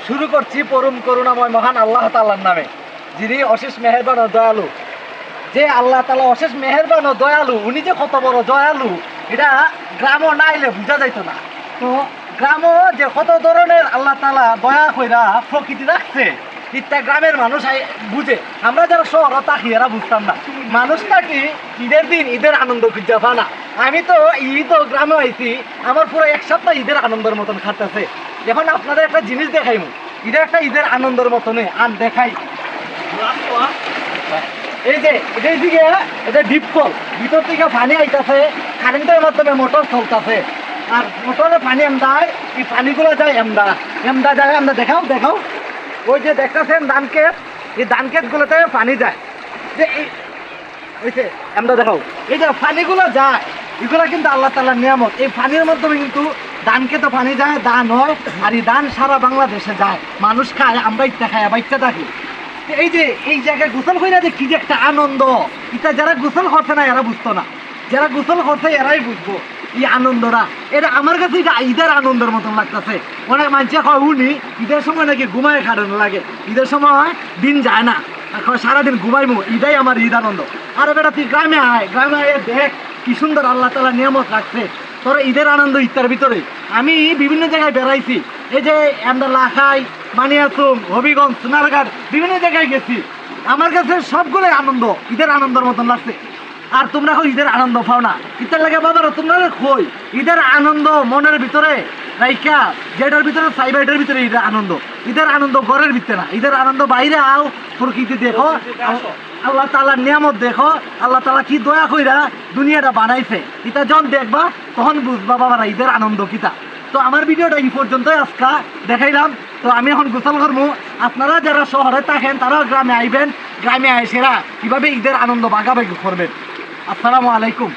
শুরু করছি পরম করুণাময় মহান আল্লাহ তাআলার নামে, যিনি অশেষ মেহেরবান ও দয়ালু। যে আল্লাহ তাআলা অশেষ মেহেরবান ও দয়ালু, উনি যে কত বড় দয়ালু এটা গ্রামও না আইলে বোঝা যাইতো না। তো গ্রামও যে কত ধরনের আল্লাহ তাআলা দয়া কইরা প্রকৃতি রাখছে, ইত্যা গ্রামের মানুষ বুঝে। আমরা যারা শহর থাকি এরা বুঝতাম না। মানুষ নাকি ঈদের দিন ঈদের আনন্দ খুঁজা পা না। আমি তো ঈদ ও গ্রামে আইছি, আমার পুরো এক সপ্তাহ ঈদের আনন্দের মতন খাটতেছে। এখন আপনাদের একটা জিনিস দেখাইমু, এটা একটা ঈদের আনন্দের মতনই আন দেখাই। এই যে এটার দিকে এটা ডিপ কল, ভিতর থেকে পানি আইতাছে, কারেন্টের মাধ্যমে মোটর চলতেছে। আর মোটরে পানি এমদায়, এই পানিগুলো যায় এমদা যায়। আমরা দেখাও দেখাও, ওই যে দেখতেছেন ধান ক্ষেত, এই ধান ক্ষেতগুলোতে পানি যায়। যে ওই যে এমদা দেখাও, এই যে পানিগুলো যায়, এগুলো কিন্তু আল্লাহ তাআলার নিয়ামত। এই পানির মাধ্যমে কিন্তু ধান খেতে পানি যায়, ধান হয়। আর এই ধান সারা বাংলাদেশে যায়, মানুষ খায়, আমরা ইচ্ছা খাই, বাচ্চা থাকি। এই যে এই জায়গায় গোসল কইরা যে কি যে একটা আনন্দ, এটা যারা গোসল করছে না এরা বুঝতো না, যারা গোসল করছে এরাই বুঝবো এই আনন্দটা। এটা আমার কাছে এটা ঈদের আনন্দের মতন লাগতেছে। অনেক মানুষে কয় উনি ঈদের সময় নাকি ঘুমায় খাটানো লাগে, ঈদের সময় দিন যায় না, সারাদিন ঘুমাইমু, এটাই আমার ঈদ আনন্দ। আরে বেটা তুই গ্রামে আয়, গ্রামে আয় দেখ কি সুন্দর আল্লাহ তাআলা নিয়ামত রাখছে। তোর ঈদের আনন্দ ইত্যার ভিতরে আমি বিভিন্ন জায়গায় বেড়াইছি। এই যে আমরা লাখাই, মানিয়াচুং, হবিগঞ্জ, সোনারঘাট বিভিন্ন জায়গায় গেছি। আমার কাছে সবগুলোই আনন্দ, ঈদের আনন্দের মতন লাগছে। আর তোমরা এখন ঈদের আনন্দ পাও না, ঈদের লাগে বাবার তোমরা কই ঈদের আনন্দ মনের ভিতরে রাইখা, যেটার ভিতরে চাইবা এটার ভিতরে ঈদের আনন্দ। ঈদের আনন্দ ঘরের ভিতরে না, ঈদের আনন্দ বাইরে আও, প্রকৃতি দেখো, আল্লাহ তাআলার নিয়ামত দেখো, আল্লাহ তাআলা কি দয়া কইরা দুনিয়াটা বানাইছে। এটা যখন দেখবা তখন বুঝবা বাবারা ঈদের আনন্দ কিতা। তো আমার ভিডিওটা এই পর্যন্তই আজকে দেখাইলাম। তো আমি এখন গোসল করবো। আপনারা যারা শহরে থাকেন তারাও গ্রামে আইবেন, গ্রামে আইসেরা কীভাবে ঈদের আনন্দ ভাগাভাগি করবেন। আসসালামু আলাইকুম।